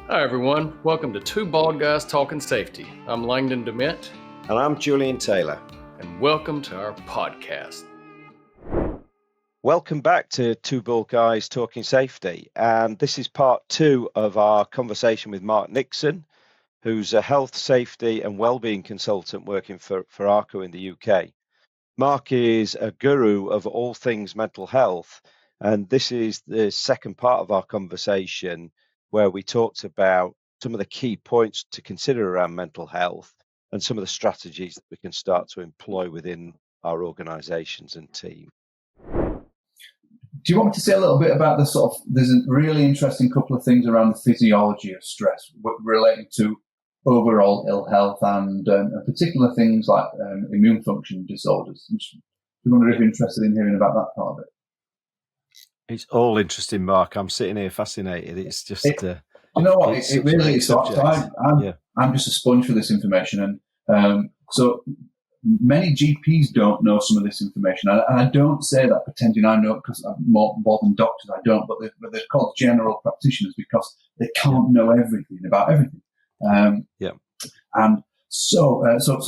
Hi everyone, welcome to Two Bald Guys Talking Safety. I'm Langdon. And I'm Julian Taylor. And welcome to our podcast. Welcome back to Two Bald Guys Talking Safety. And this is part 2 of our conversation with Mark Nixon, who's a health, safety and wellbeing consultant working for ARCO in the UK. Mark is a guru of all things mental health. And this is the second part of our conversation where we talked about some of the key points to consider around mental health and some of the strategies that we can start to employ within our organisations and team. Do you want me to say a little bit about there's a really interesting couple of things around the physiology of stress relating to overall ill health and particular things like immune function disorders. I wonder if you're interested in hearing about that part of it. It's all interesting, Mark. I'm sitting here fascinated. It's just, you know what? It really is. So I'm just a sponge for this information, and so many GPs don't know some of this information, and I don't say that pretending I know because I'm more than doctors. I don't, but they're called general practitioners because they can't know everything about everything. And so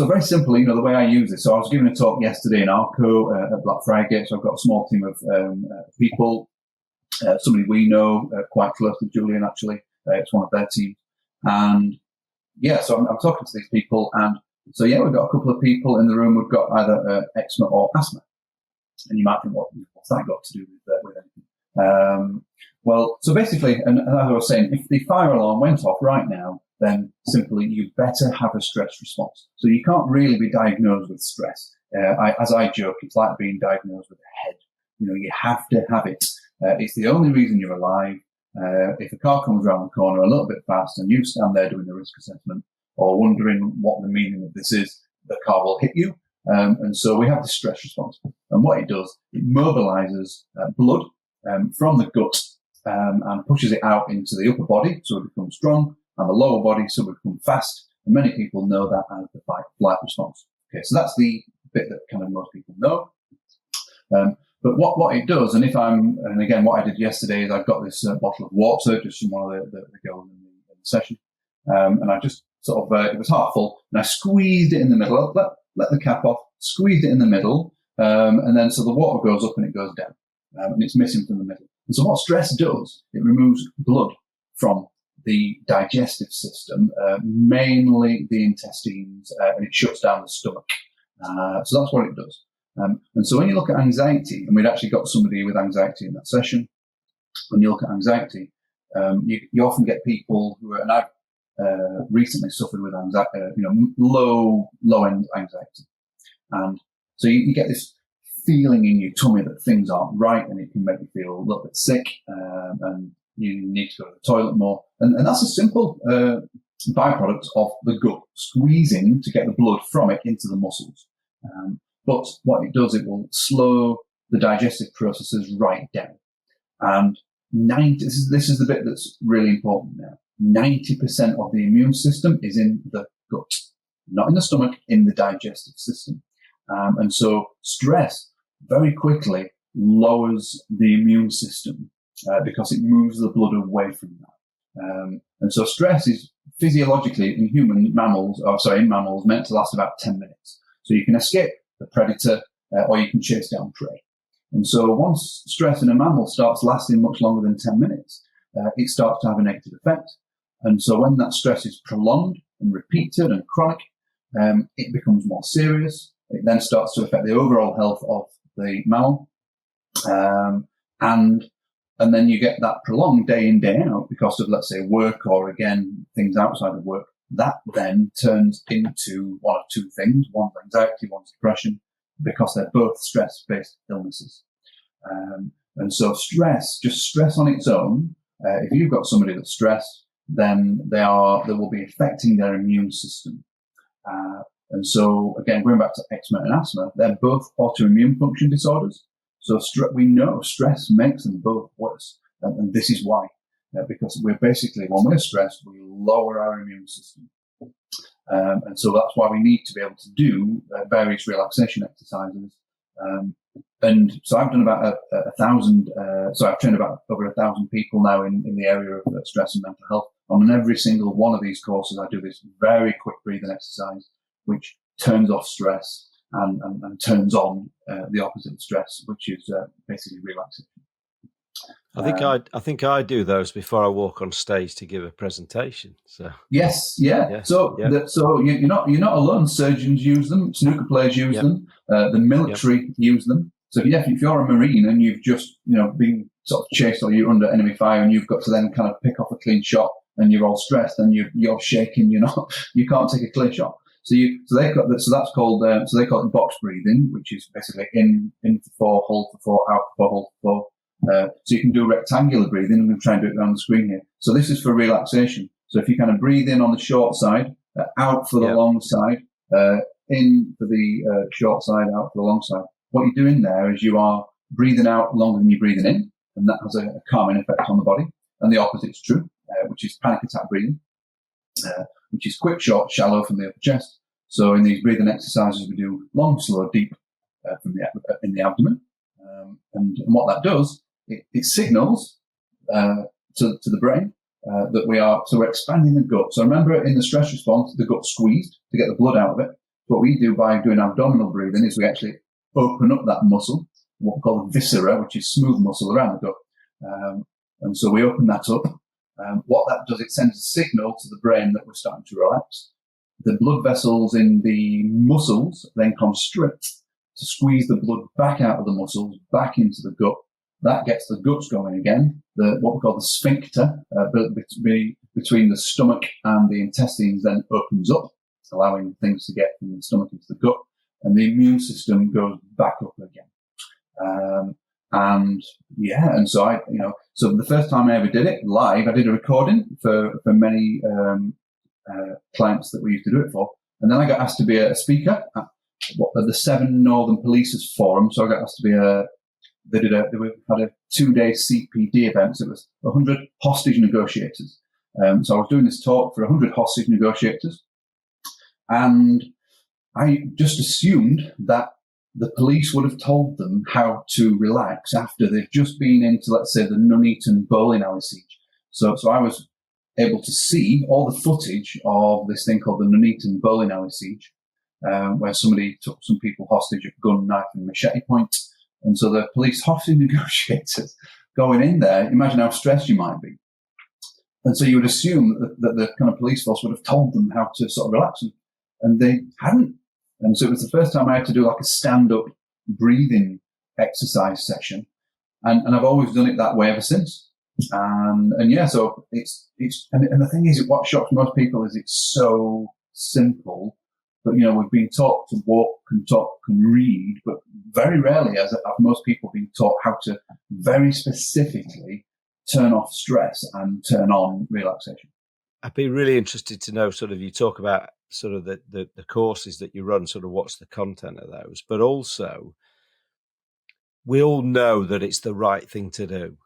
very simply, the way I use it. So I was giving a talk yesterday in ARCO at Black Friday. So I've got a small team of people. Somebody we know quite closely, Julian, actually. It's one of their teams. And so I'm talking to these people. And so, we've got a couple of people in the room who've got either eczema or asthma. And you might think, what's that got to do with anything? Well, so basically, and as I was saying, if the fire alarm went off right now, then simply you better have a stress response. So you can't really be diagnosed with stress. As I joke, it's like being diagnosed with a head. You have to have it. It's the only reason you're alive. If a car comes around the corner a little bit fast and you stand there doing the risk assessment or wondering what the meaning of this is, the car will hit you. And so we have the stress response. And what it does, it mobilizes blood from the gut and pushes it out into the upper body so it becomes strong, and the lower body so it becomes fast. And many people know that as the fight-flight response. Okay, so that's the bit that kind of most people know. But what it does, and again, what I did yesterday is I've got this bottle of water just from one of the girls in the session, and I just it was half full, and I squeezed it in the middle, let the cap off, squeezed it in the middle, and then so the water goes up and it goes down, and it's missing from the middle. And so what stress does, it removes blood from the digestive system, mainly the intestines, and it shuts down the stomach. So that's what it does. And so when you look at anxiety, and we'd actually got somebody with anxiety in that session, when you look at anxiety, you often get people who are, and I've recently suffered with anxiety, low-end anxiety. And so you get this feeling in your tummy that things aren't right, and it can make you feel a little bit sick, and you need to go to the toilet more. And that's a simple byproduct of the gut squeezing to get the blood from it into the muscles. But what it does, it will slow the digestive processes right down. And this is the bit that's really important now. 90% of the immune system is in the gut, not in the stomach, in the digestive system. And so stress very quickly lowers the immune system because it moves the blood away from that. And so stress is physiologically in mammals meant to last about 10 minutes. So you can escape the predator or you can chase down prey. And so once stress in a mammal starts lasting much longer than 10 minutes, it starts to have a negative effect. And so when that stress is prolonged and repeated and chronic, it becomes more serious. It then starts to affect the overall health of the mammal. And then you get that prolonged day in, day out because of, let's say, work or, again, things outside of work. That then turns into one of two things. One's anxiety, one's depression, because they're both stress-based illnesses. And so just stress on its own, if you've got somebody that's stressed, then they will be affecting their immune system. And so, again, going back to eczema and asthma, they're both autoimmune function disorders. So we know stress makes them both worse. And this is why. Because we're basically, when we're stressed, we lower our immune system. And so that's why we need to be able to do various relaxation exercises. And so I've done about 1,000, I've trained about over 1,000 people now in the area of stress and mental health. on every single one of these courses, I do this very quick breathing exercise, which turns off stress and turns on the opposite of stress, which is basically relaxation. I think I do those before I walk on stage to give a presentation. So yes, yeah. Yeah. So you're not alone. Surgeons use them. Snooker players use them. The military use them. So if you're a Marine and you've just been sort of chased or you're under enemy fire and you've got to then kind of pick off a clean shot and you're all stressed and you're shaking, you can't take a clear shot. So they call it box breathing, which is basically in for 4, hold for 4, out for 4, hold for 4. So you can do rectangular breathing. I'm going to try and do it around the screen here. So this is for relaxation. So if you kind of breathe in on the short side, out for the long side, in for the short side, out for the long side. What you're doing there is you are breathing out longer than you're breathing in, and that has a calming effect on the body. And the opposite is true, which is panic attack breathing, which is quick, short, shallow from the upper chest. So in these breathing exercises, we do long, slow, deep in the abdomen. And what that does, it signals to the brain that we're expanding the gut. So remember, in the stress response, the gut's squeezed to get the blood out of it. What we do by doing abdominal breathing is we actually open up that muscle, what we call the viscera, which is smooth muscle around the gut. And so we open that up. What that does, it sends a signal to the brain that we're starting to relax. The blood vessels in the muscles then constrict to squeeze the blood back out of the muscles, back into the gut. That gets the guts going again. What we call the sphincter between the stomach and the intestines then opens up, allowing things to get from the stomach into the gut, and the immune system goes back up again. And so so the first time I ever did it live, I did a recording for many clients that we used to do it for, and then I got asked to be a speaker at the 7 Northern Police's Forum. So I got asked to be they had a 2-day CPD event. So it was 100 hostage negotiators. So I was doing this talk for 100 hostage negotiators, and I just assumed that the police would have told them how to relax after they've just been into, let's say, the Nuneaton bowling alley siege. So I was able to see all the footage of this thing called the Nuneaton bowling alley siege, where somebody took some people hostage at gun, knife, and machete point. And so the police hostage negotiators going in there, imagine how stressed you might be. And so you would assume that the kind of police force would have told them how to sort of relax, and they hadn't. And so it was the first time I had to do like a stand-up breathing exercise session. And I've always done it that way ever since. So and the thing is, what shocks most people is it's so simple. But, we've been taught to walk and talk and read, but very rarely have most people been taught how to very specifically turn off stress and turn on relaxation. I'd be really interested to know, sort of, you talk about sort of the courses that you run, sort of what's the content of those, but also we all know that it's the right thing to do,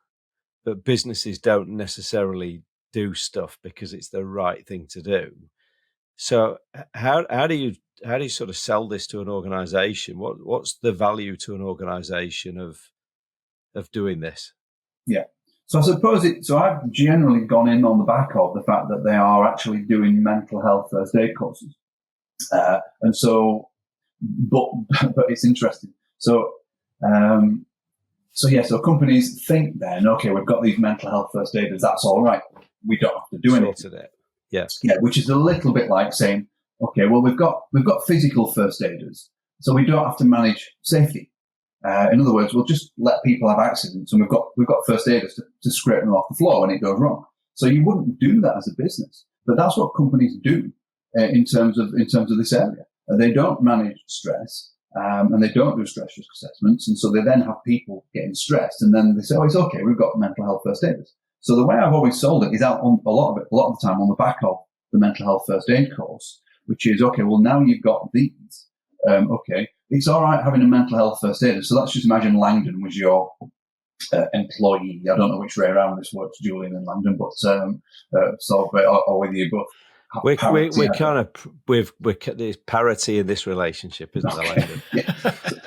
but businesses don't necessarily do stuff because it's the right thing to do. So how do you sort of sell this to an organization? What's the value to an organization of doing this? Yeah. So I suppose I've generally gone in on the back of the fact that they are actually doing mental health first aid courses. But it's interesting. So companies think then, okay, we've got these mental health first aiders, that's all right. We don't have to do anything. Yeah, which is a little bit like saying, okay, well, we've got physical first aiders, so we don't have to manage safety. In other words, we'll just let people have accidents, and we've got first aiders to scrape them off the floor when it goes wrong. So you wouldn't do that as a business, but that's what companies do in terms of this area. They don't manage stress, and they don't do stress risk assessments, and so they then have people getting stressed, and then they say, oh, it's okay, we've got mental health first aiders. So the way I've always sold it is out on a lot of the time on the back of the mental health first aid course, which is, okay, well, now you've got these. Okay, it's all right having a mental health first aider. So let's just imagine Langdon was your employee. I don't know which way around this works, Julian and Langdon, but or whether you both. There's parity in this relationship, isn't there, Langdon? Yeah.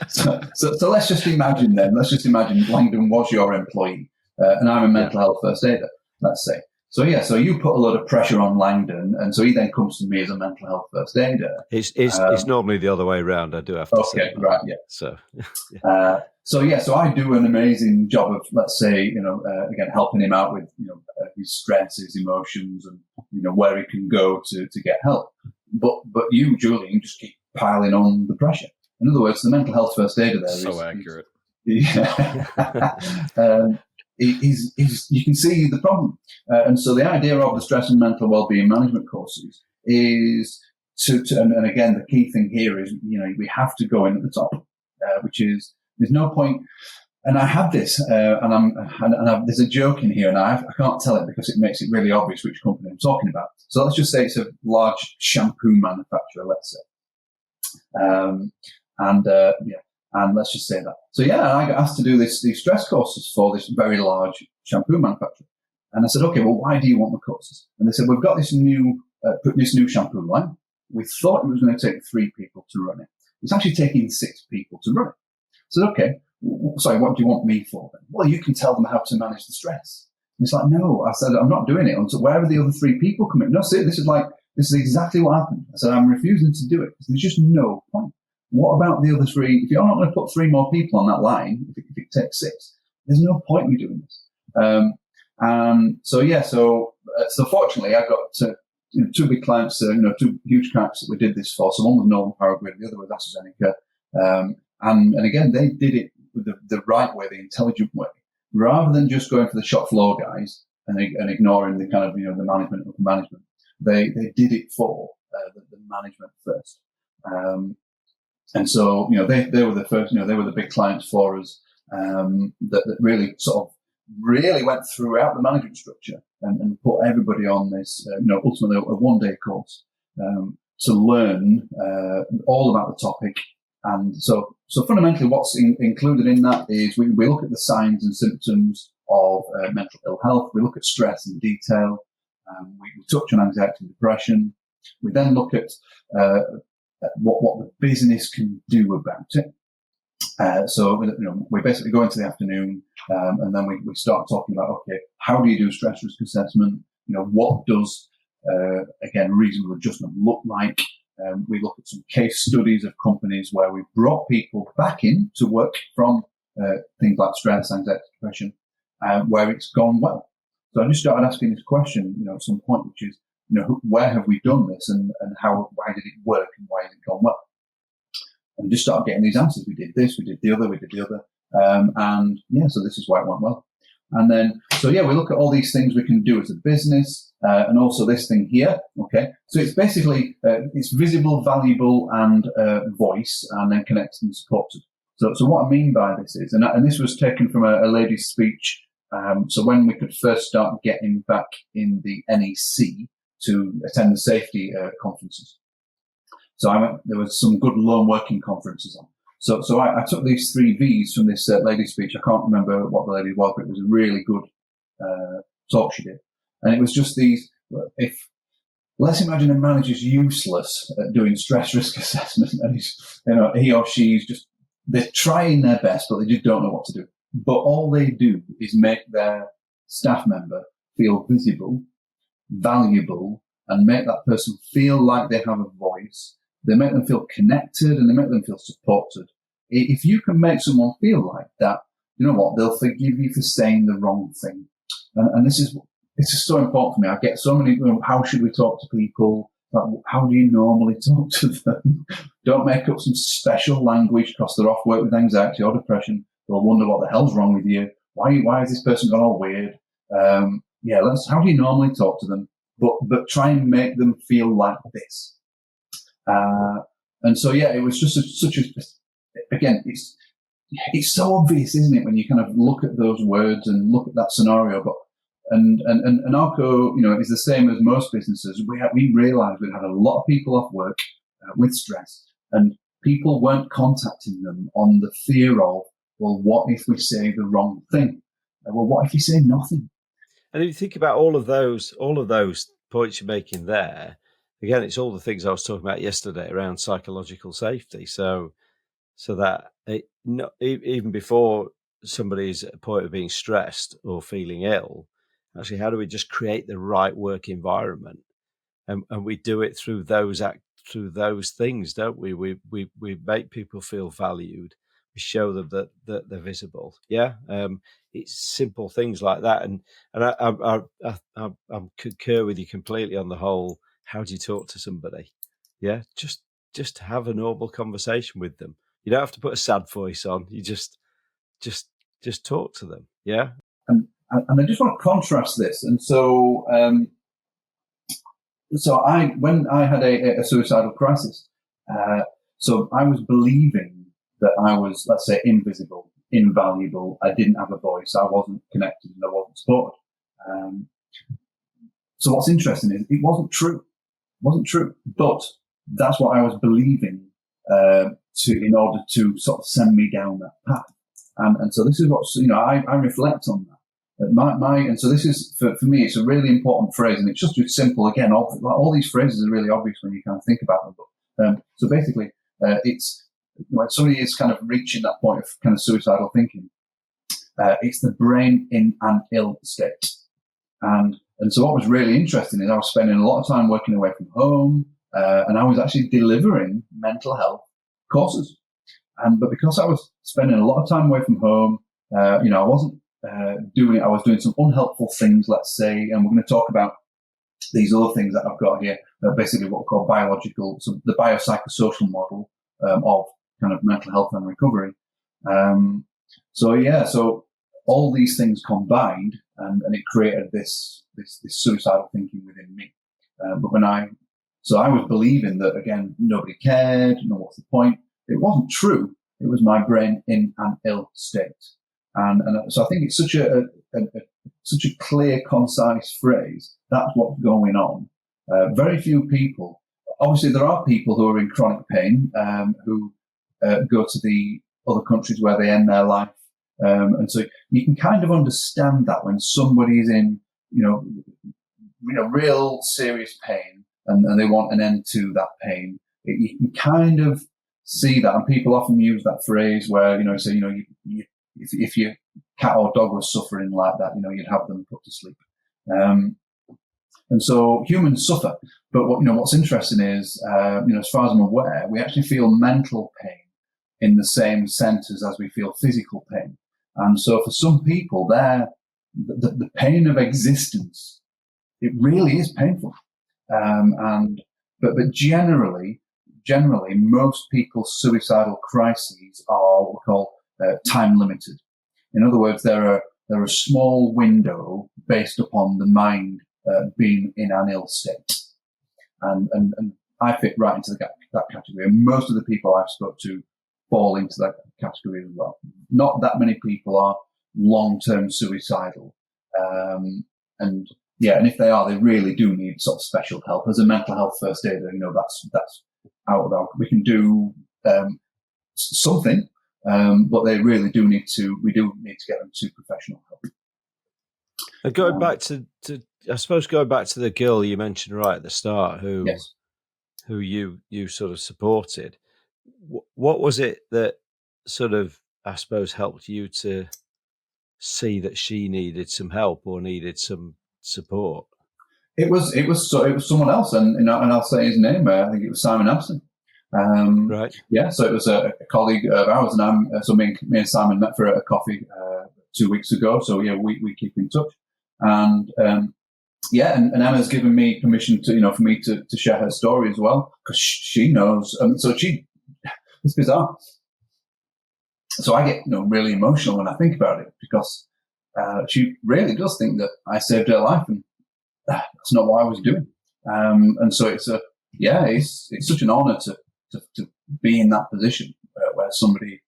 So let's just imagine Langdon was your employee. And I'm a mental health first aider, let's say. So you put a lot of pressure on Langdon, and so he then comes to me as a mental health first aider. It's normally the other way around, I do have to say. Okay, right, yeah. So, yeah. So I do an amazing job of, let's say, again, helping him out with, his stress, his emotions, and, where he can go to get help. But you, Julian, just keep piling on the pressure. In other words, the mental health first aider there so accurate. You can see the problem. And so the idea of the stress and mental well-being management courses is and again, the key thing here is, we have to go in at the top, which is, there's no point. And I have this, there's a joke in here, and I can't tell it because it makes it really obvious which company I'm talking about. So let's just say it's a large shampoo manufacturer, let's say. And let's just say that. So I got asked to do these stress courses for this very large shampoo manufacturer. And I said, okay, well, why do you want the courses? And they said, we've got this new shampoo line. We thought it was going to take 3 people to run it. It's actually taking 6 people to run it. So, okay, sorry, what do you want me for then? Well, you can tell them how to manage the stress. And it's like, no, I said, I'm not doing it until where are the other 3 people coming? No, see, this is exactly what happened. I said, I'm refusing to do it. There's just no point. What about the other 3? If you're not going to put 3 more people on that line, if it takes 6, there's no point in me doing this. So fortunately, I got 2 big clients, 2 huge clients that we did this for. So one was Northern Power Grid, the other was AstraZeneca. And again, they did it with the right way, the intelligent way, rather than just going for the shop floor guys and ignoring the kind of, the management of the management. They did it for the management first. And so, they were the first, they were the big clients for us, that really sort of really went throughout the management structure and put everybody on this, ultimately a 1-day course, to learn, all about the topic. And so fundamentally what's included in that is we look at the signs and symptoms of mental ill health. We look at stress in detail. We touch on anxiety and depression. We then look at what the business can do about it. We basically go into the afternoon, and then we start talking about, okay, how do you do stress risk assessment? What does, again, reasonable adjustment look like? We look at some case studies of companies where we brought people back in to work from things like stress, anxiety, depression, where it's gone well. So I just started asking this question, at some point, which is, where have we done this and why did it work and why has it gone well? And just started getting these answers. We did this, we did the other. So this is why it went well. And then, we look at all these things we can do as a business, and also this thing here. Okay. So it's basically, it's visible, valuable, and voice, and then connected and supported. So what I mean by this is, and this was taken from a lady's speech. So when we could first start getting back in the NEC to attend the safety conferences. So there was some good lone working conferences on. So I took these 3 V's from this lady's speech. I can't remember what the lady was, but it was a really good talk she did. And it was just these, let's imagine a manager's useless at doing stress risk assessment, and he or she's they're trying their best, but they just don't know what to do. But all they do is make their staff member feel visible, valuable, and make that person feel like they have a voice. They make them feel connected, and they make them feel supported. If you can make someone feel like that, you know what? They'll forgive you for saying the wrong thing. And this is so important for me. I get so many, how should we talk to people? Like, how do you normally talk to them? Don't make up some special language because they're off work with anxiety or depression. They'll wonder what the hell's wrong with you. Why has this person gone all weird? How do you normally talk to them? But try and make them feel like this. It was just again, it's so obvious, isn't it, when you kind of look at those words and look at that scenario. But and ARCO, is the same as most businesses. We realised we'd had a lot of people off work with stress, and people weren't contacting them on the fear of, well, what if we say the wrong thing? Well, what if you say nothing? And if you think about all of those points you're making there, again, it's all the things I was talking about yesterday around psychological safety. So that even before somebody's at a point of being stressed or feeling ill, actually, how do we just create the right work environment? And we do it through those things, don't we? We make people feel valued. We show them that they're visible. Yeah, it's simple things like that. And I concur with you completely on the whole. How do you talk to somebody? Yeah, just have a normal conversation with them. You don't have to put a sad voice on. You just talk to them. Yeah. And I just want to contrast this. And so, when I had a suicidal crisis, so I was believing that I was, let's say, invisible, invaluable. I didn't have a voice. I wasn't connected and I wasn't supported. So what's interesting is it wasn't true. It wasn't true. But that's what I was believing in order to sort of send me down that path. And so this is what, I reflect on that. And so this is, for me, it's a really important phrase, and it's just simple. Again, all these phrases are really obvious when you kind of think about them. But, so basically, it's, when somebody is kind of reaching that point of kind of suicidal thinking, it's the brain in an ill state. And so what was really interesting is I was spending a lot of time working away from home, and I was actually delivering mental health courses. But because I was spending a lot of time away from home, I wasn't doing it. I was doing some unhelpful things, let's say, and we're going to talk about these other things that I've got here, basically what we call the biopsychosocial model of kind of mental health and recovery. So all these things combined, and it created this suicidal thinking within me. So I was believing that, again, nobody cared, what's the point? It wasn't true. It was my brain in an ill state. And so I think it's such a clear, concise phrase. That's what's going on. Very few people, obviously there are people who are in chronic pain, who go to the other countries where they end their life. And so you can kind of understand that when somebody is in, real serious pain and they want an end to that pain, you can kind of see that. And people often use that phrase where, if your cat or dog was suffering like that, you'd have them put to sleep. And so humans suffer. But what's interesting is, as far as I'm aware, we actually feel mental pain in the same centers as we feel physical pain. And so for some people, the pain of existence, it really is painful. But generally, most people's suicidal crises are what we call time limited. In other words, they're a small window based upon the mind being in an ill state, and I fit right into that category. And most of the people I've spoke to fall into that category as well. Not that many people are long-term suicidal, and if they are, they really do need sort of special help. As a mental health first aider, that's out of our. We can do something. But they really do need to. We do need to get them to professional help. And going back to the girl you mentioned right at the start, who you sort of supported. What was it that sort of, I suppose, helped you to see that she needed some help or needed some support? It was someone else, and I'll say his name. I think it was Simon Abson. Right. Yeah. So it was a colleague of ours, and me and Simon met for a coffee 2 weeks ago. So we keep in touch, and and Emma's given me permission to for me to share her story as well, because she knows. It's bizarre. So I get really emotional when I think about it, because she really does think that I saved her life, and that's not what I was doing. And so it's such an honour to be in that position where somebody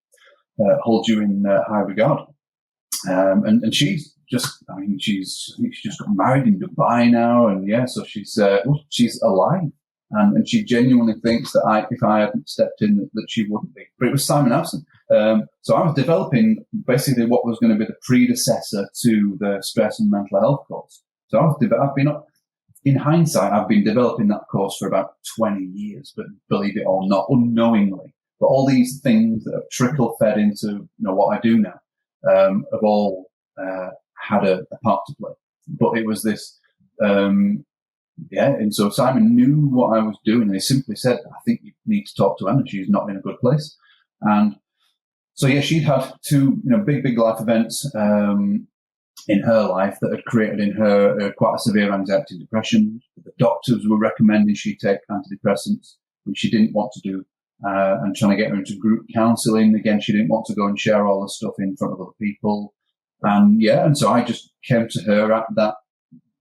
holds you in high regard. And she's just got married in Dubai now, and so she's alive, and she genuinely thinks that if I hadn't stepped in, that she wouldn't be. But it was Simon Abson. So I was developing basically what was going to be the predecessor to the stress and mental health course. So in hindsight, I've been developing that course for about 20 years, but believe it or not, unknowingly. But all these things that have trickle fed into what I do now have all had a part to play. But it was this, and so Simon knew what I was doing, and he simply said, I think you need to talk to Emma. She's not in a good place. And so, she'd had two, big life events in her life that had created in her quite a severe anxiety and depression. The doctors were recommending she take antidepressants, which she didn't want to do, and trying to get her into group counselling. Again, she didn't want to go and share all the stuff in front of other people. And so I just came to her at that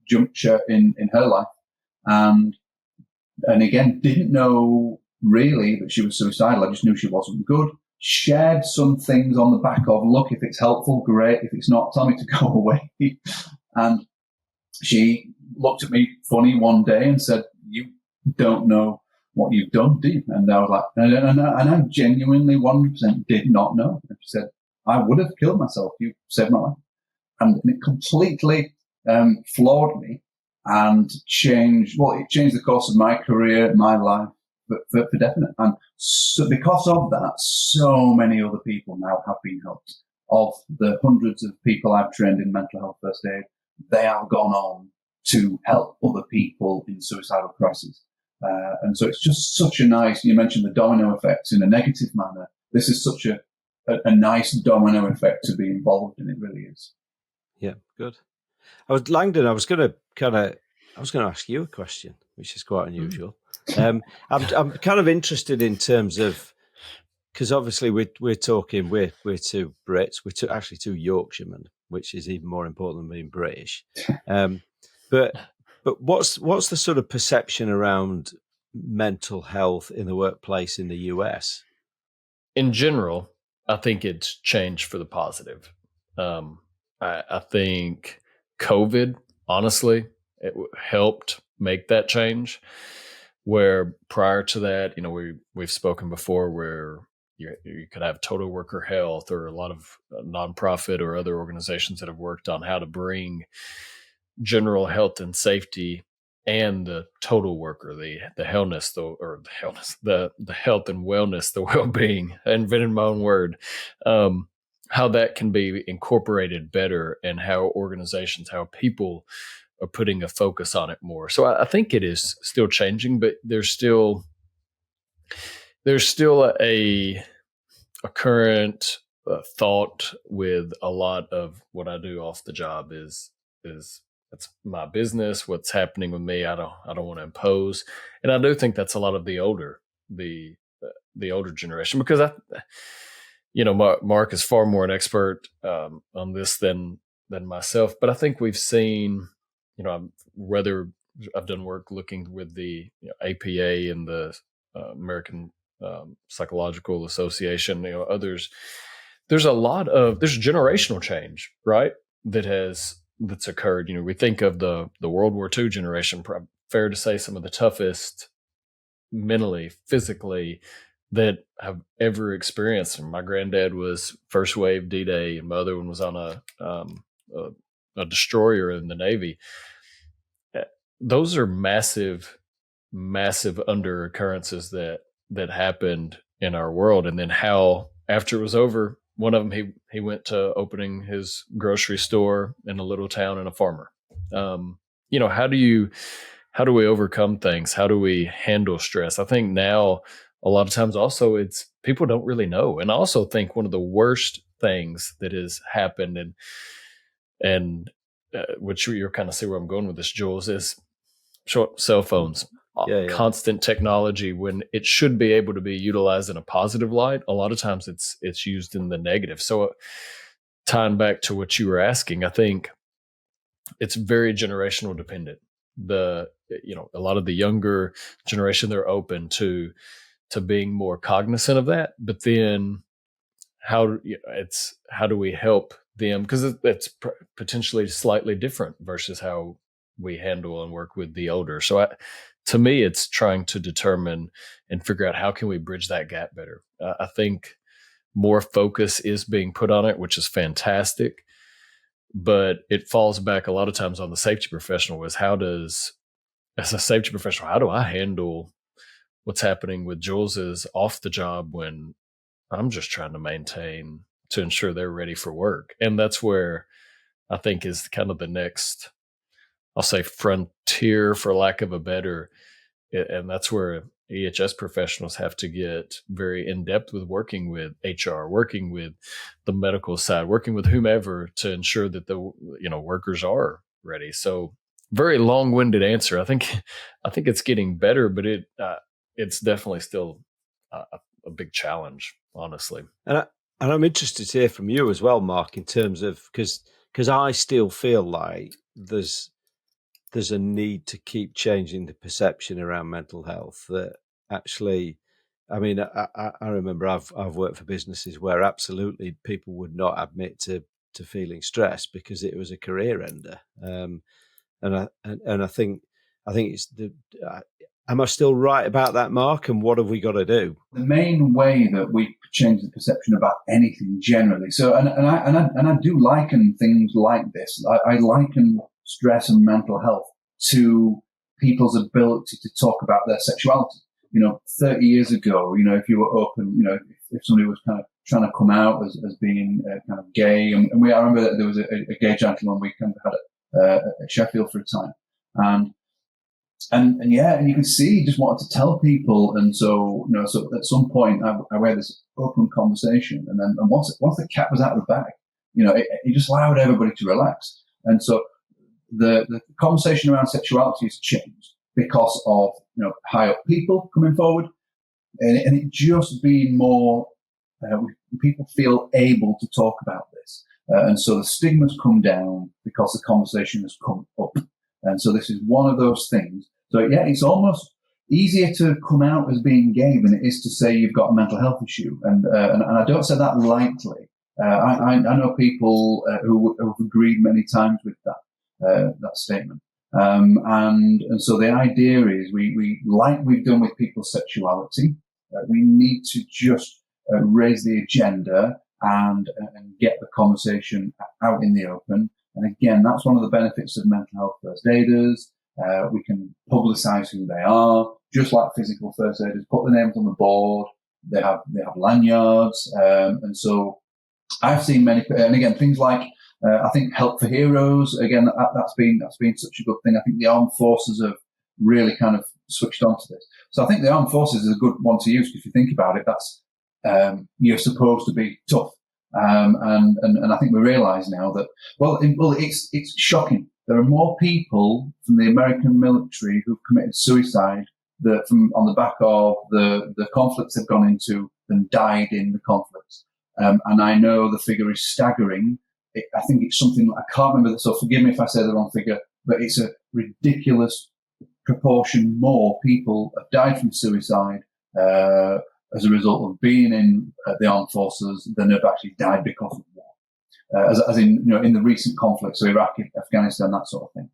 juncture in her life, and again, didn't know really that she was suicidal. I just knew she wasn't good. Shared some things on the back of, look, if it's helpful, great. If it's not, tell me to go away. And she looked at me funny one day and said, you don't know what you've done, do you? And I was like, and I genuinely 100% did not know. And she said, I would have killed myself. You saved my life. And it completely floored me and it changed the course of my career, my life, for definite. And so because of that, so many other people now have been helped. Of the hundreds of people I've trained in mental health first aid, they have gone on to help other people in suicidal crises. And so it's just such a nice, you mentioned the domino effect in a negative manner. This is such a nice domino effect to be involved in. It really is. Yeah, good. Langdon, I was going to ask you a question, which is quite unusual. I'm kind of interested in terms of, because obviously we're talking, we're two Brits, actually two Yorkshiremen, which is even more important than being British. But what's the sort of perception around mental health in the workplace in the US? In general, I think it's changed for the positive. I think COVID, honestly, it helped make that change. Where prior to that, we've spoken before, where you could have total worker health, or a lot of nonprofit or other organizations that have worked on how to bring general health and safety and the total worker, the health and wellness, the well-being. I invented my own word. How that can be incorporated better, and how organizations, how people are putting a focus on it more. So I think it is still changing, but there's still a current thought with a lot of what I do off the job is that's my business. What's happening with me, I don't want to impose, and I do think that's a lot of the older generation, because Mark is far more an expert on this than myself. But I think we've seen, whether I've done work looking with the APA and the American Psychological Association, others. There's generational change, right? That's occurred. We think of the World War II generation. Fair to say, some of the toughest mentally, physically, that I've ever experienced. And my granddad was first wave D-Day, and my other one was on a destroyer in the Navy. Those are massive, massive undercurrences that happened in our world. And then how, after it was over, one of them, he went to opening his grocery store in a little town, and a farmer. How do we overcome things? How do we handle stress? I think now, a lot of times also, it's people don't really know. And I also think one of the worst things that has happened, and which you're kind of see where I'm going with this, Jules, is short cell phones. Constant technology, when it should be able to be utilized in a positive light, a lot of times it's used in the negative. So tying back to what you were asking, I think it's very generational dependent. A lot of the younger generation, they're open to being more cognizant of that, but then how do we help them? Because it's potentially slightly different versus how we handle and work with the older. So to me, it's trying to determine and figure out how can we bridge that gap better. I think more focus is being put on it, which is fantastic, but it falls back a lot of times on the safety professional. As a safety professional, how do I handle what's happening with Jules's off the job when I'm just trying to maintain to ensure they're ready for work? And that's where I think is kind of the next I'll say frontier, for lack of a better, and that's where EHS professionals have to get very in depth with working with HR, working with the medical side, working with whomever to ensure that the workers are ready. So very long-winded answer. I think it's getting better, but it's definitely still a big challenge, honestly. And I'm interested to hear from you as well, Mark, in terms of because I still feel like there's a need to keep changing the perception around mental health. That actually, I mean, I remember I've worked for businesses where absolutely people would not admit to feeling stressed because it was a career ender. And I think it's the. Am I still right about that, Mark? And what have we got to do? The main way that we change the perception about anything generally. So, and I do liken things like this. I liken stress and mental health to people's ability to talk about their sexuality. 30 years ago, if you were open, if somebody was kind of trying to come out as being kind of gay, and I remember that there was a gay gentleman we kind of had at Sheffield for a time, and you can see he just wanted to tell people, and so so at some point I had this open conversation, and once the cat was out of the bag, it just allowed everybody to relax, and so the conversation around sexuality has changed because of high up people coming forward, and it just being more people feel able to talk about this, and so the stigma's come down because the conversation has come up. And so this is one of those things. So it's almost easier to come out as being gay than it is to say you've got a mental health issue. And I don't say that lightly. I know people who have agreed many times with that statement. And so the idea is we like we've done with people's sexuality, we need to just raise the agenda and get the conversation out in the open. And again, that's one of the benefits of mental health first aiders. We can publicize who they are, just like physical first aiders, put the names on the board. They have lanyards. And so I've seen many, and again, things like, I think Help for Heroes, again, that's been such a good thing. I think the armed forces have really kind of switched onto this. So I think the armed forces is a good one to use. If you think about it, that's, you're supposed to be tough. And I think we realise now that, it's shocking. There are more people from the American military who've committed suicide on the back of the conflicts they've gone into than died in the conflicts. And I know the figure is staggering. I think it's something, I can't remember, so forgive me if I say the wrong figure, but it's a ridiculous proportion more people have died from suicide, as a result of being in the armed forces than have actually died because of war. As in, in the recent conflicts, so Iraq, Afghanistan, that sort of thing.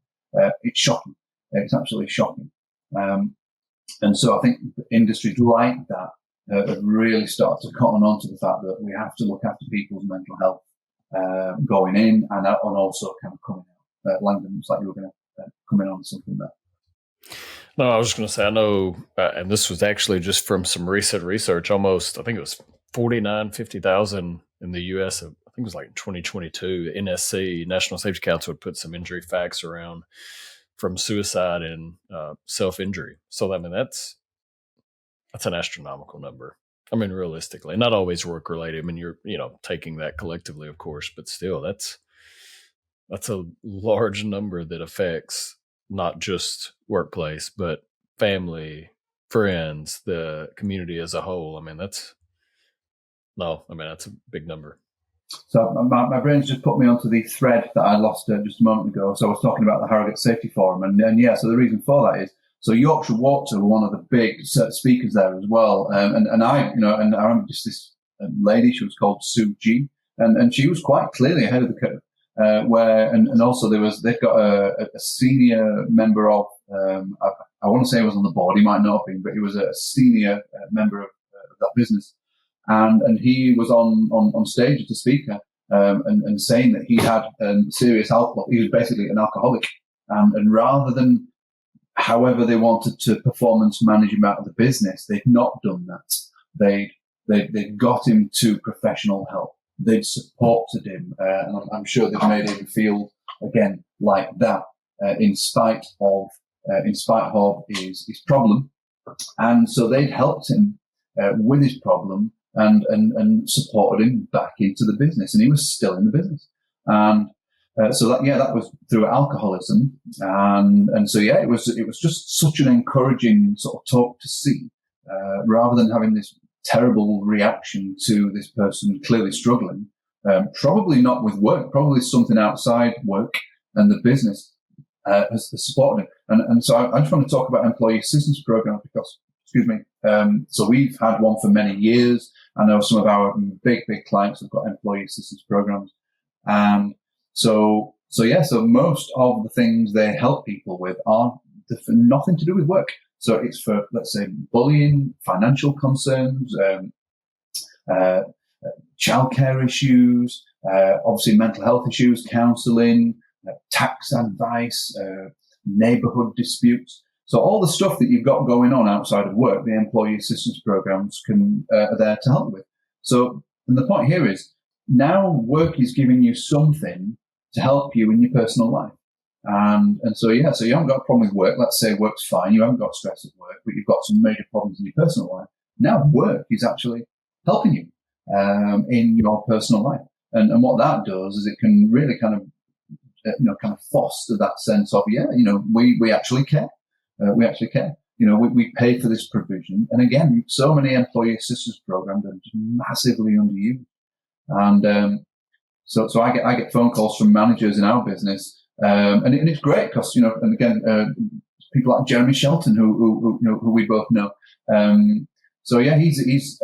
It's shocking. It's absolutely shocking. And so I think industries like that have really started to cotton on to the fact that we have to look after people's mental health going in and also kind of coming out. Langdon, looks like you were going to come in on something there. No, I was just going to say, I know, and this was actually just from some recent research, I think it was 50,000 in the U.S. I think it was like 2022, NSC, National Safety Council, would put some injury facts around from suicide and self-injury. So, I mean, that's an astronomical number. I mean, realistically, not always work-related. I mean, you're, taking that collectively, of course, but still, that's a large number that affects not just workplace, but family, friends, the community as a whole. I mean, that's a big number. So my brain's just put me onto the thread that I lost just a moment ago. So I was talking about the Harrogate Safety Forum, and so the reason for that is, so Yorkshire Water were one of the big speakers there as well. And I remember just this lady, she was called Sue G, and she was quite clearly ahead of the curve. And also they've got a senior member of, I want to say he was on the board, he might not have been, but he was a senior member of that business. And he was on stage as a speaker, and saying that he had serious alcohol. He was basically an alcoholic. And rather than, however they wanted to performance manage him out of the business, they'd not done that. They'd got him to professional help. They'd supported him, and I'm sure they've made him feel, again, like that. in spite of his problem. And so they'd helped him with his problem and supported him back into the business, and he was still in the business. And so that was through alcoholism, and so it was just such an encouraging sort of talk to see, rather than having this terrible reaction to this person clearly struggling, probably not with work, probably something outside work and the business has supported him. And so I just want to talk about employee assistance programs because, so we've had one for many years. I know some of our big clients have got employee assistance programs. And so most of the things they help people with are nothing to do with work. So it's for, let's say, bullying, financial concerns, childcare issues, obviously mental health issues, counselling, tax advice, neighbourhood disputes. So all the stuff that you've got going on outside of work, the employee assistance programs are there to help with. So, and the point here is now work is giving you something to help you in your personal life. And so you haven't got a problem with work. Let's say work's fine. You haven't got stress at work, but you've got some major problems in your personal life. Now work is actually helping you in your personal life. And what that does is it can really kind of foster that sense of, we actually care. We actually care. We pay for this provision. And again, so many employee assistance programs are just massively underused. And so I get phone calls from managers in our business, and it's great because and again, people like Jeremy Shelton, who we both know. He's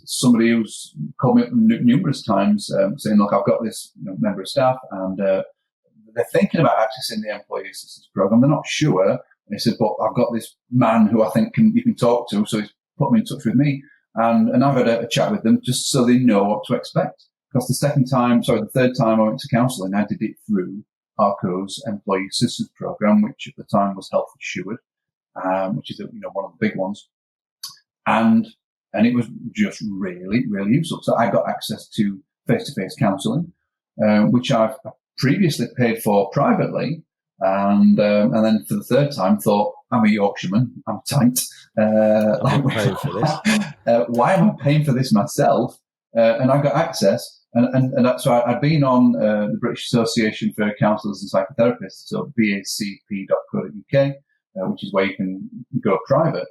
somebody who's called me up numerous times, saying, "Look, I've got this member of staff, and they're thinking about accessing the employee assistance program. They're not sure." And he said, "But I've got this man who I think you can talk to, so he's put me in touch with me." And I've had a chat with them just so they know what to expect. Because the third time I went to counselling, I did it through ARCO's employee assistance program, which at the time was Health Assured, which is one of the big ones, and it was just really, really useful. So I got access to face-to-face counselling, which I've previously paid for privately, and then for the third time thought, I'm a Yorkshireman, I'm tight. I'm not paying for this. Why am I paying for this myself? And I got access. And that's why I'd been on the British Association for Counsellors and Psychotherapists, so bacp.co.uk, which is where you can go private.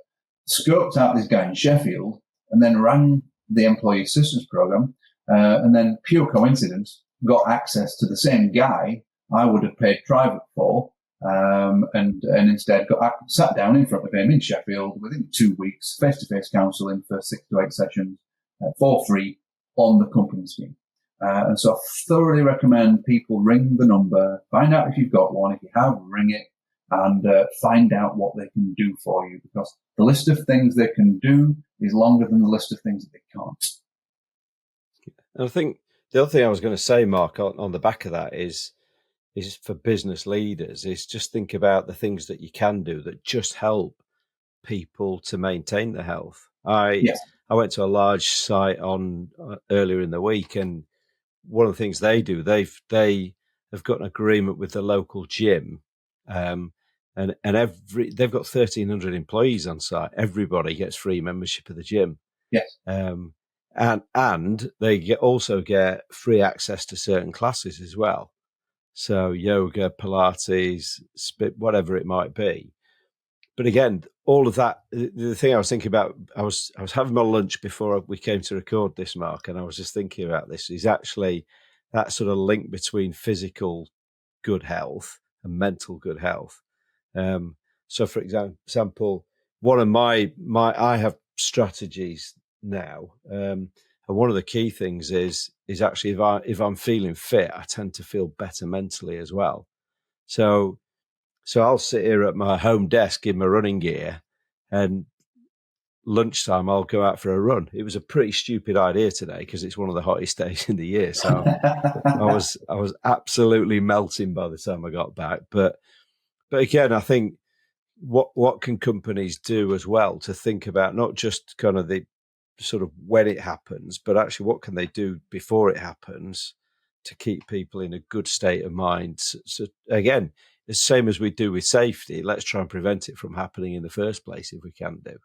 Scoped out this guy in Sheffield and then ran the employee assistance program, and then pure coincidence got access to the same guy I would have paid private for, and instead sat down in front of him in Sheffield within 2 weeks, face-to-face counselling for 6 to 8 sessions for free on the company scheme. And so I thoroughly recommend people ring the number, find out if you've got one. If you have, ring it and find out what they can do for you, because the list of things they can do is longer than the list of things that they can't. And I think the other thing I was going to say, Mark, on the back of that is for business leaders, is just think about the things that you can do that just help people to maintain their health. I went to a large site earlier in the week, and one of the things they do, they have got an agreement with the local gym, and they've got 1,300 employees on site. Everybody gets free membership of the gym. Yes. And they also get free access to certain classes as well. So yoga, Pilates, whatever it might be. But again, all of that, the thing I was thinking about, I was having my lunch before we came to record this, Mark, and I was just thinking about this, is actually that sort of link between physical good health and mental good health. So for example, one of I have strategies now, and one of the key things is actually if I'm feeling fit, I tend to feel better mentally as well. So I'll sit here at my home desk in my running gear, and lunchtime I'll go out for a run. It was a pretty stupid idea today because it's one of the hottest days in the year. So I was absolutely melting by the time I got back. But again, I think what can companies do as well to think about not just kind of the sort of when it happens, but actually what can they do before it happens to keep people in a good state of mind. So again, the same as we do with safety, let's try and prevent it from happening in the first place if we can do.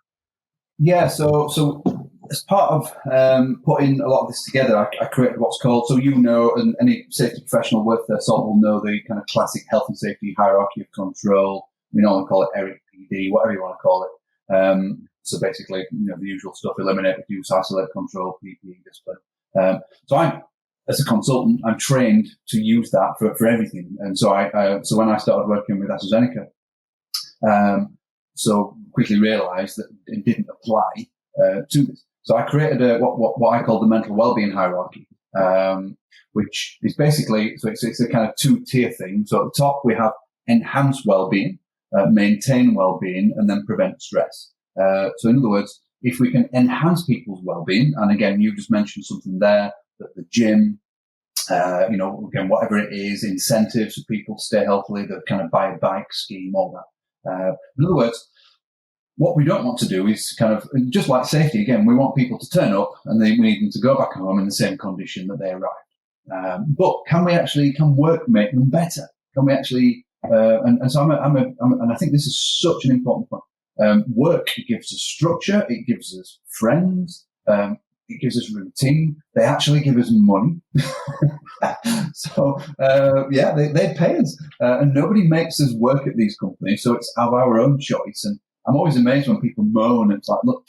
Yeah, so as part of putting a lot of this together, I created what's called, so and any safety professional worth their salt will know the kind of classic health and safety hierarchy of control. We normally call it ERIC, PD, whatever you want to call it. So basically, the usual stuff: eliminate, reduce, isolate, control, PPE, discipline. So as a consultant, I'm trained to use that for everything. And so so when I started working with AstraZeneca, so quickly realised that it didn't apply to this. So I created what I call the mental wellbeing hierarchy, which is basically, so it's a kind of 2-tier thing. So at the top we have enhance wellbeing, maintain wellbeing, and then prevent stress. So in other words, if we can enhance people's wellbeing, and again, you just mentioned something there, that the gym, again, whatever it is, incentives for people to stay healthily, the kind of buy a bike scheme, all that. In other words, what we don't want to do is kind of, just like safety, again, we want people to turn up and we need them to go back home in the same condition that they arrived. But can work make them better? Can we actually, and so and I think this is such an important point. Work gives us structure, it gives us friends, it gives us routine. They actually give us money. So, they pay us. And nobody makes us work at these companies, so it's of our own choice. And I'm always amazed when people moan. It's like, look,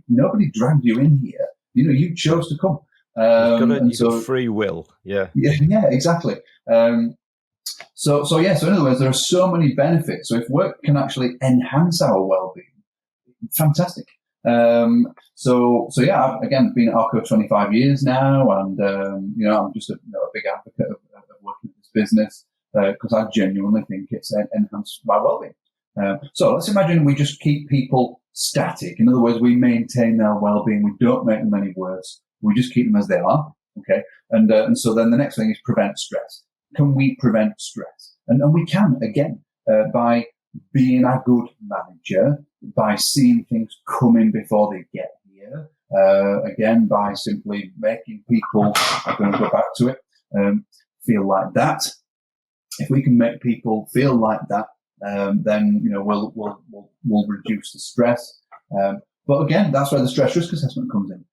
nobody dragged you in here. You chose to come. You've got free will. Yeah. Yeah, exactly. So in other words, there are so many benefits. So if work can actually enhance our well-being, fantastic. I've again been at Arco 25 years now, and I'm just a big advocate of working in this business because I genuinely think it's enhanced my well-being. So let's imagine we just keep people static. In other words, we maintain their well-being. We don't make them any worse. We just keep them as they are. Okay, and so then the next thing is prevent stress. Can we prevent stress? And we can, again, by being a good manager, by seeing things coming before they get here, again, by simply making people, I'm going to go back to it, feel like that. If we can make people feel like that, then we'll reduce the stress. But again, that's where the stress risk assessment comes in.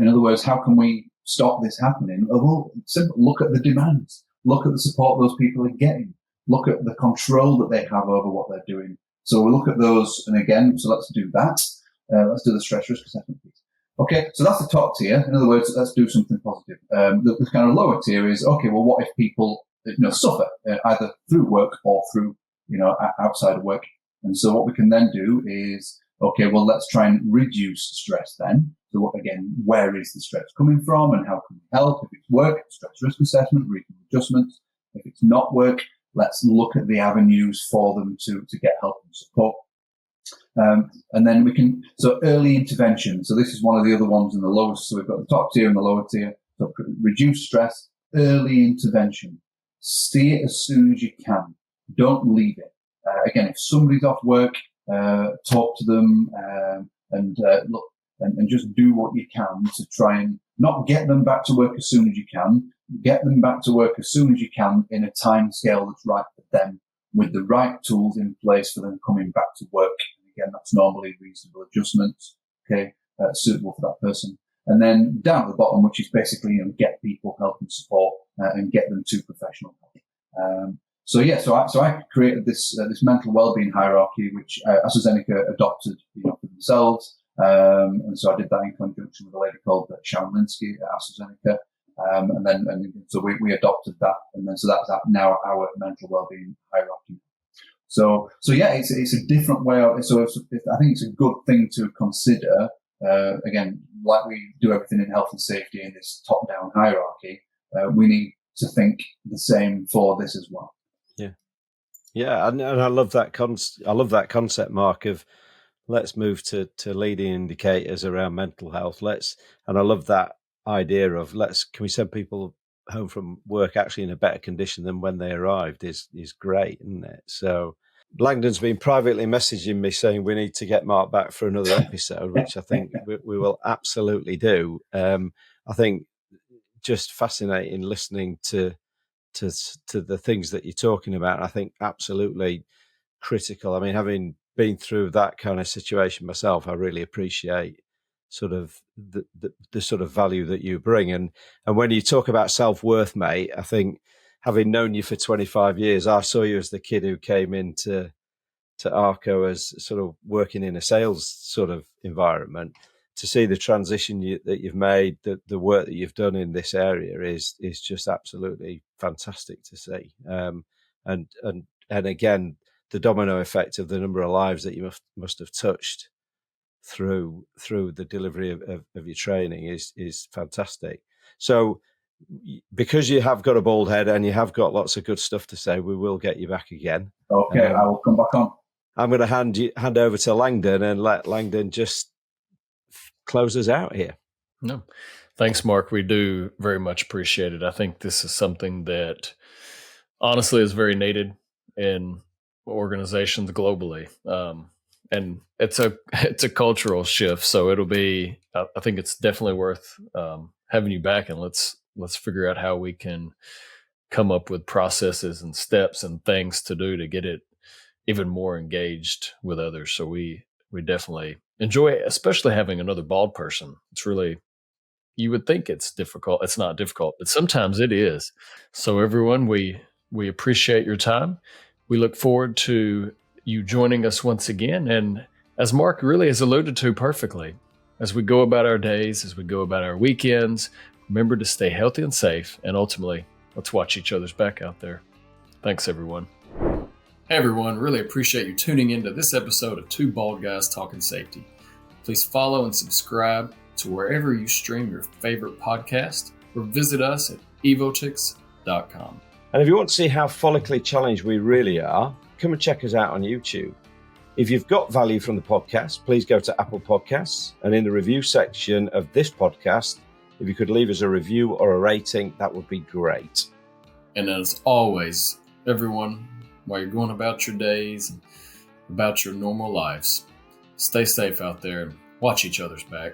In other words, how can we stop this happening? Well, simply look at the demands. Look at the support those people are getting. Look at the control that they have over what they're doing. So we'll look at those, and again, so let's do that. Let's do the stress risk assessment piece. Okay, so that's the top tier. In other words, let's do something positive. The kind of lower tier is, okay, well, what if people suffer either through work or through outside of work? And so what we can then do is, okay, well, let's try and reduce stress then. So again, where is the stress coming from and how can we help? If it's work, stress risk assessment, regional adjustments. If it's not work, let's look at the avenues for them to get help and support. And then we can, so early intervention. So this is one of the other ones in the lowest. So we've got the top tier and the lower tier. So reduce stress, early intervention. See it as soon as you can. Don't leave it. Again, if somebody's off work, talk to them and look and just do what you can to try and not get them back to work as soon as you can. Get them back to work as soon as you can in a time scale that's right for them, with the right tools in place for them coming back to work. And again, that's normally reasonable adjustments, okay, suitable for that person. And then down at the bottom, which is basically get people help and support and get them to professional help. So I created this mental wellbeing hierarchy, which AstraZeneca adopted for themselves. And so I did that in conjunction with a lady called Sharon Linsky at AstraZeneca. So we adopted that, and then so that's now our mental wellbeing hierarchy. So it's a different way. I think it's a good thing to consider. Again, like we do everything in health and safety in this top-down hierarchy, we need to think the same for this as well. Yeah, and I love that concept, Mark, of let's move to leading indicators around mental health. And I love that idea of can we send people home from work actually in a better condition than when they arrived is great, isn't it? So Langdon's been privately messaging me saying we need to get Mark back for another episode, which I think we will absolutely do. I think just fascinating listening to to the things that you're talking about. I think absolutely critical. I mean, having been through that kind of situation myself, I really appreciate sort of the sort of value that you bring. And when you talk about self-worth, mate, I think having known you for 25 years, I saw you as the kid who came into Arco as sort of working in a sales sort of environment. To see the transition that you've made, the work that you've done in this area is just absolutely fantastic to see. And again, the domino effect of the number of lives that you must have touched through the delivery of your training is fantastic. So because you have got a bald head and you have got lots of good stuff to say, we will get you back again. Okay, I will come back on. I'm going to hand over to Langdon and let Langdon just close us out here. No, thanks, Mark. We do very much appreciate it. I think this is something that honestly is very needed in organizations globally. And it's a cultural shift. So it'll be, I think it's definitely worth having you back, and let's figure out how we can come up with processes and steps and things to do to get it even more engaged with others. So we definitely enjoy it, especially having another bald person. It's really, you would think it's difficult. It's not difficult, but sometimes it is. So everyone, we appreciate your time. We look forward to you joining us once again. And as Mark really has alluded to perfectly, as we go about our days, as we go about our weekends, remember to stay healthy and safe. And ultimately, let's watch each other's back out there. Thanks, everyone. Hey everyone, really appreciate you tuning into this episode of Two Bald Guys Talking Safety. Please follow and subscribe to wherever you stream your favorite podcast, or visit us at evotix.com. And if you want to see how follically challenged we really are, come and check us out on YouTube. If you've got value from the podcast, please go to Apple Podcasts, and in the review section of this podcast, if you could leave us a review or a rating, that would be great. And as always, everyone, while you're going about your days and about your normal lives, stay safe out there and watch each other's back.